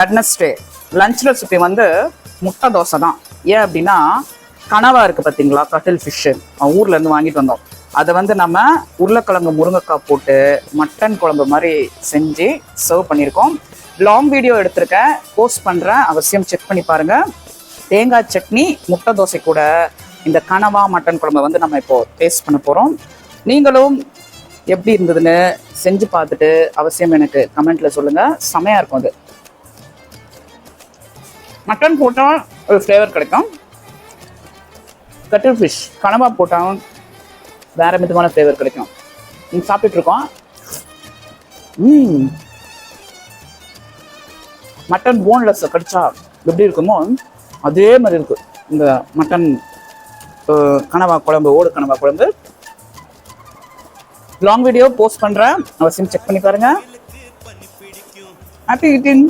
Wednesday lunch recipe வந்து முட்டை தோசை தான். ஏன் அப்படின்னா கனவா இருக்கு பார்த்தீங்களா, கட்டில் ஃபிஷ்ஷு ஊர்ல இருந்து வாங்கிட்டு வந்தோம். அதை வந்து நம்ம உருளைக்கிழங்கு முருங்கைக்காய் போட்டு மட்டன் குழம்பு மாதிரி செஞ்சு சர்வ் பண்ணியிருக்கோம். லாங் வீடியோ எடுத்திருக்கேன், போஸ்ட் பண்ணுறேன், அவசியம் செக் பண்ணி பாருங்க. தேங்காய் சட்னி முட்டை தோசை கூட இந்த கனவா மட்டன் குழம்பை வந்து நம்ம இப்போ டேஸ்ட் பண்ண போகிறோம். நீங்களும் எப்படி இருந்ததுன்னு செஞ்சு பார்த்துட்டு அவசியம் எனக்கு கமெண்ட்ல சொல்லுங்க. செமையா இருக்கும். அது மட்டன் போட்டால் ஒரு ஃப்ளேவர் கிடைக்கும், கட்டில் ஃபிஷ் கனவா போட்டால் வேற விதமான ஃப்ளேவர் கிடைக்கும். நீங்கள் சாப்பிட்டு இருக்கோம். மட்டன் போன்லெஸ் கடிச்சா எப்படி இருக்குமோ அதே மாதிரி இருக்கு இந்த மட்டன் கனவா குழம்பு, ஓடு கனவா குழம்பு. லாங் வீடியோ போஸ்ட் பண்றேன், அவசியம் செக் பண்ணி பாருங்க. Happy eating.